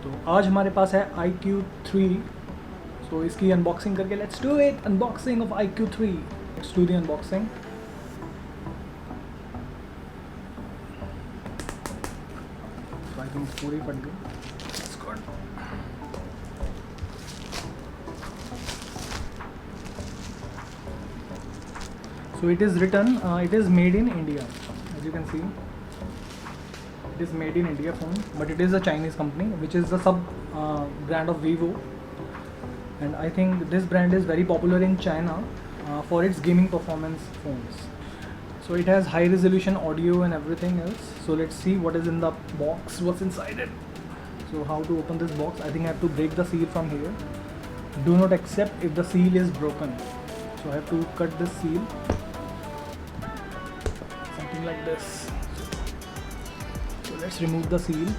तो आज हमारे पास है iQOO 3, तो इसकी अनबॉक्सिंग करके let's do it. Unboxing of iQOO 3, let's do the unboxing. I think पूरी फट गई। So it is written, it is made in India, as you can see. It is made in India phone, but it is a Chinese company, which is the sub brand of Vivo, and I think this brand is very popular in China for its gaming performance phones. So it has high resolution audio and everything else. So let's see what is in the box, what's inside it. So how to open this box? I think I have to break the seal from here. Do not accept if the seal is broken. So I have to cut this seal. Something like this. So let's remove the seal,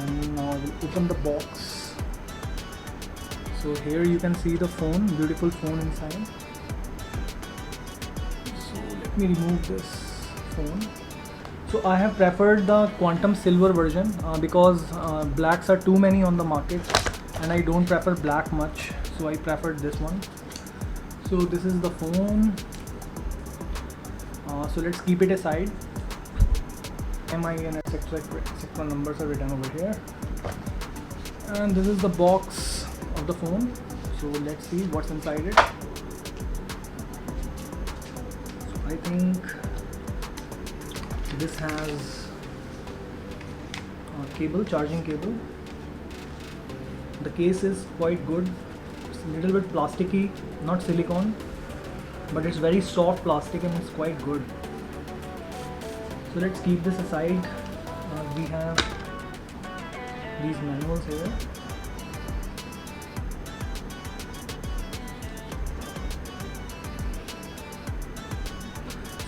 and now I will open the box. So here you can see the phone, beautiful phone inside. So let me remove this phone. So I have preferred the quantum silver version because blacks are too many on the market and I don't prefer black much, so I preferred this one. So this is the phone. So let's keep it aside. MI and etc numbers are written over here, and this is the box of the phone. So let's see what's inside it. So I think this has a cable, charging cable. The case is quite good. It's a little bit plasticky, not silicone, but it's very soft plastic and it's quite good. So let's keep this aside. We have these manuals here.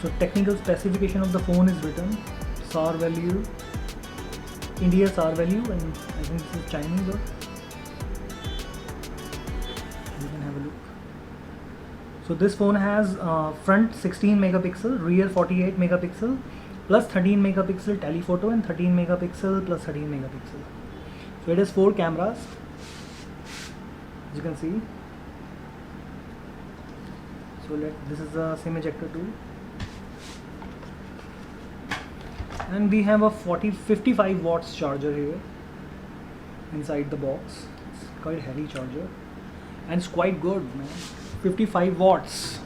So technical specification of the phone is written. SAR value, India SAR value, and I think this is Chinese. Or you can have a look. So this phone has front 16 megapixel, rear 48 megapixel, plus 13 megapixel telephoto and 13 megapixel plus 13 megapixel. So it has 4 cameras, as you can see. So this is a SIM ejector tool, and we have a 55 watts charger here inside the box. It's quite heavy charger and it's quite good, man. 55 watts.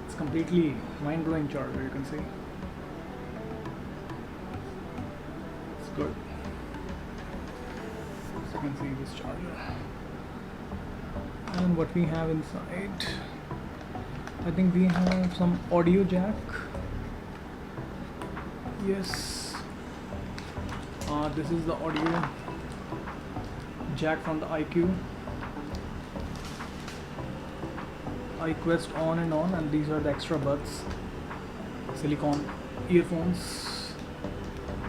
It's completely mind-blowing charger, you can see. It's good. So you can see this charger. And what we have inside, I think we have some audio jack. Yes. This is the audio jack from the iQOO. iQuest on and on, and these are the extra buds, silicone earphones,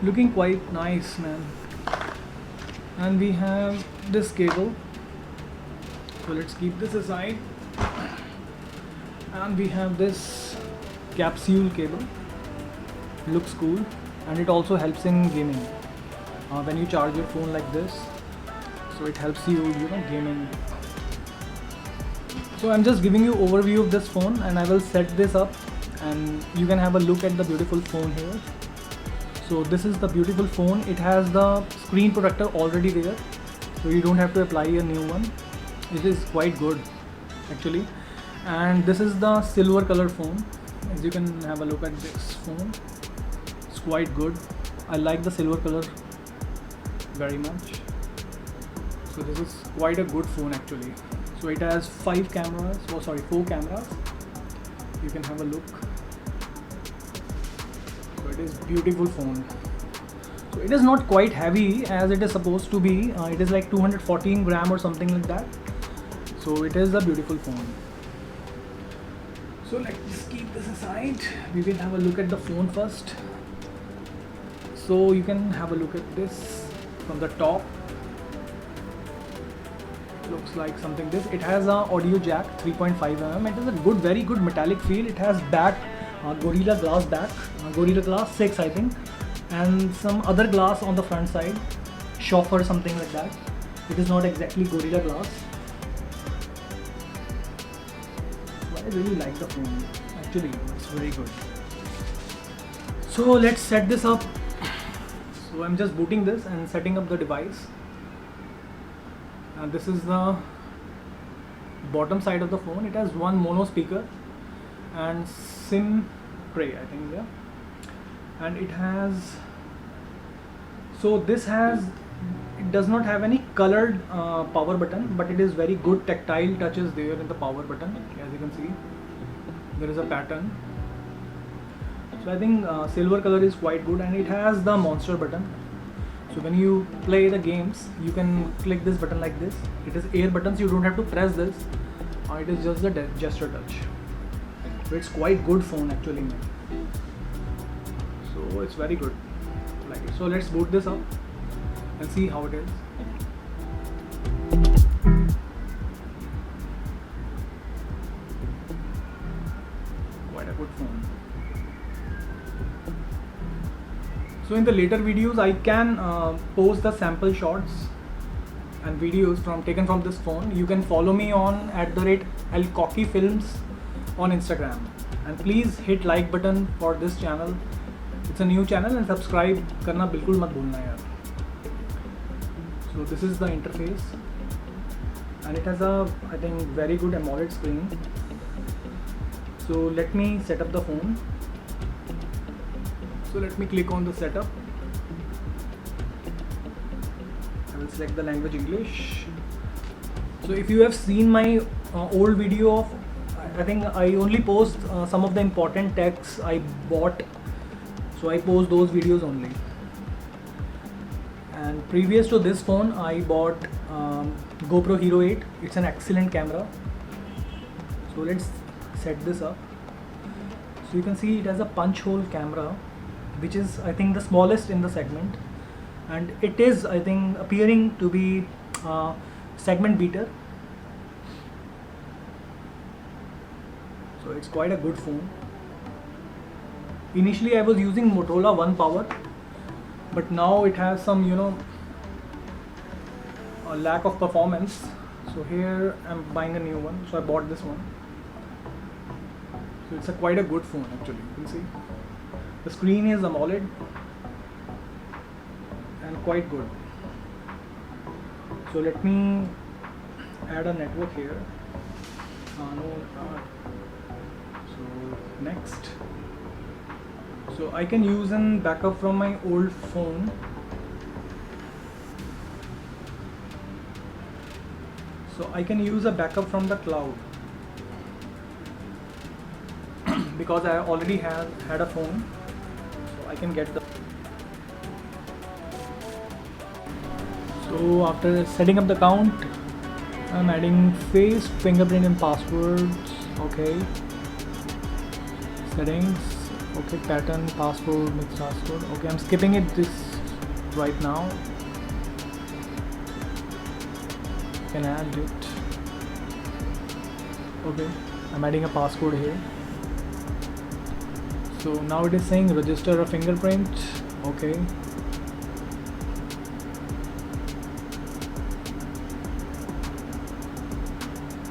looking quite nice, man. And we have this cable, so let's keep this aside. And we have this capsule cable, looks cool, and it also helps in gaming when you charge your phone like this, so it helps you, gaming. So I'm just giving you overview of this phone, and I will set this up and you can have a look at the beautiful phone here. So this is the beautiful phone. It has the screen protector already there, so you don't have to apply a new one. It is quite good actually. And this is the silver color phone. As you can have a look at this phone, it's quite good. I like the silver color very much. So this is quite a good phone actually. So it has 4 cameras. You can have a look. So it is beautiful phone. So it is not quite heavy as it is supposed to be. It is like 214 gram or something like that. So it is a beautiful phone. So let's keep this aside. We will have a look at the phone first. So you can have a look at this from the top. Looks like something this. It has a audio jack 3.5 mm. It is a good, very good metallic feel. It has back Gorilla Glass back, Gorilla Glass 6 I think, and some other glass on the front side. shop or something like that. It is not exactly Gorilla Glass. So I really like the phone. Actually, it's very good. So let's set this up. So I'm just booting this and setting up the device. And this is the bottom side of the phone. It has one mono speaker and SIM tray, I think, yeah. And it has, so this has, it does not have any colored power button, but it is very good tactile touches there in the power button. As you can see, there is a pattern. So I think silver color is quite good, and it has the monster button. So when you play the games, you can click this button like this. It is air buttons, you don't have to press this. It is just the gesture touch. So it's quite good phone actually. So it's very good. Like it. So let's boot this up and see how it is. Quite a good phone. So in the later videos, I can post the sample shots and videos taken from this phone. You can follow me on @Alchoccy films on Instagram, and please hit like button for this channel. It's a new channel, and subscribe करना बिल्कुल मत भूलना यार. So this is the interface, and it has a, I think, very good AMOLED screen. So let me set up the phone. So let me click on the setup. I will select the language English. So if you have seen my old video of, I think I only post some of the important techs I bought. So I post those videos only. And previous to this phone, I bought GoPro Hero 8. It's an excellent camera. So let's set this up. So you can see it has a punch hole camera, which is, I think, the smallest in the segment, and it is, I think, appearing to be segment beater. So it's quite a good phone. Initially I was using Motorola One Power, but now it has some, a lack of performance. So here I'm buying a new one, so I bought this one. So it's quite a good phone actually. You can see the screen is AMOLED and quite good. So let me add a network here. So next. So I can use an backup from my old phone. So I can use a backup from the cloud because I already had a phone. I can get the. So after setting up the account, I'm adding face, fingerprint and passwords. Okay. Settings. Okay. Pattern, password, mixed password. Okay, I'm skipping it this right now. Can add it. Okay. I'm adding a password here. So now it is saying register a fingerprint. Okay.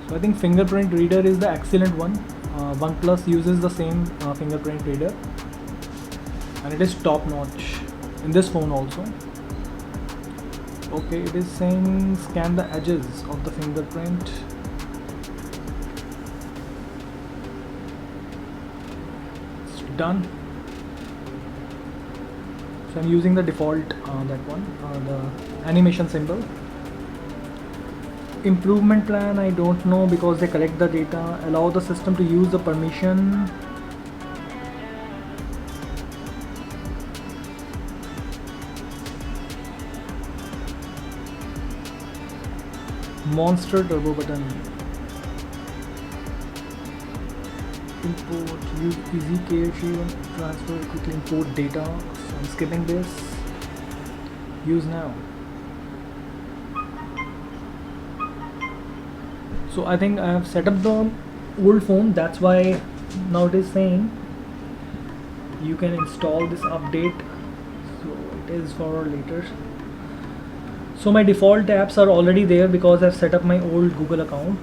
So I think fingerprint reader is the excellent one. OnePlus uses the same fingerprint reader, and it is top notch in this phone also. Okay, it is saying scan the edges of the fingerprint. Done. So I'm using the default that one, the animation symbol. Improvement plan, I don't know because they collect the data. Allow the system to use the permission. Monster turbo button. Import, use easy cache, transfer, quickly import data. So I'm skipping this. Use now. So I think I have set up the old phone, that's why now it is saying you can install this update. So it is for later. So my default apps are already there because I've set up my old Google account.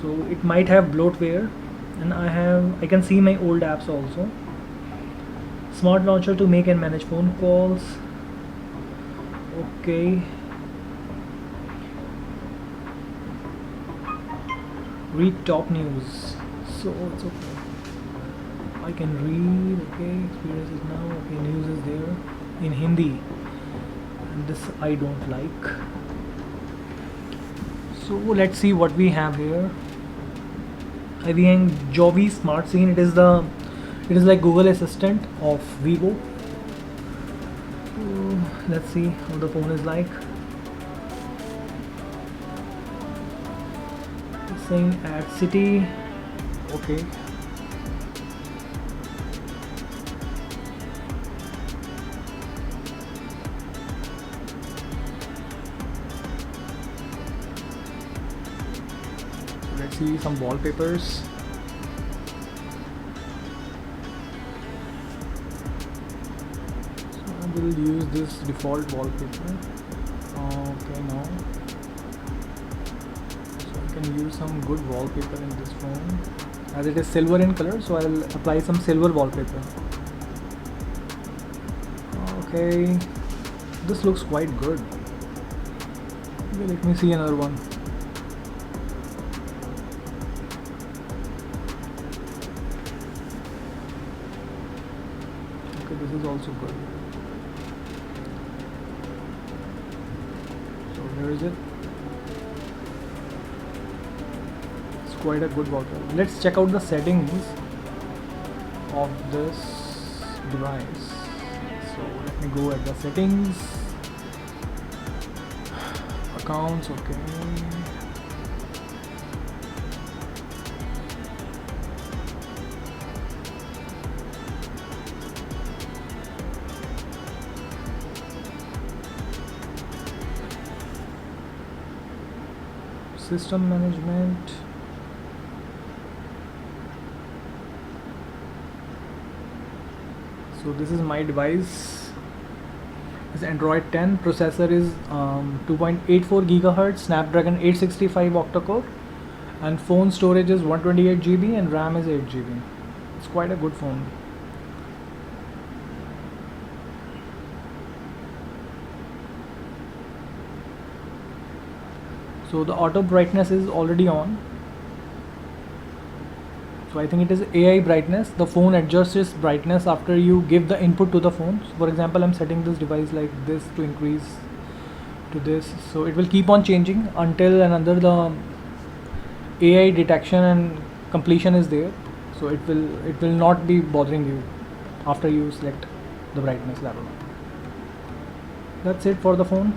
So it might have bloatware, and I can see my old apps also. Smart launcher to make and manage phone calls. Okay. Read top news. So it's okay. I can read. Okay. Experiences now. Okay. News is there in Hindi. And this I don't like. So let's see what we have here. Jovi Smart Scene. It is like Google Assistant of Vivo. So let's see how the phone is like. It's saying add city. Okay. Let's see some wallpapers. So I will use this default wallpaper. Okay, now. So I can use some good wallpaper in this phone. As it is silver in color, so I'll apply some silver wallpaper. Okay, this looks quite good. Okay, let me see another one. This is also good. So where is it? It's quite a good wallpaper. Let's check out the settings of this device. So let me go at the settings. Accounts, okay. System management. So this is my device. It's Android 10. Processor is 2.84 GHz, Snapdragon 865 octa-core, and phone storage is 128 GB and RAM is 8 GB. It's quite a good phone. So the auto brightness is already on. So I think it is AI brightness. The phone adjusts its brightness after you give the input to the phone. So for example, I'm setting this device like this to increase to this. So it will keep on changing until and under the AI detection and completion is there. So it will not be bothering you after you select the brightness level. That's it for the phone.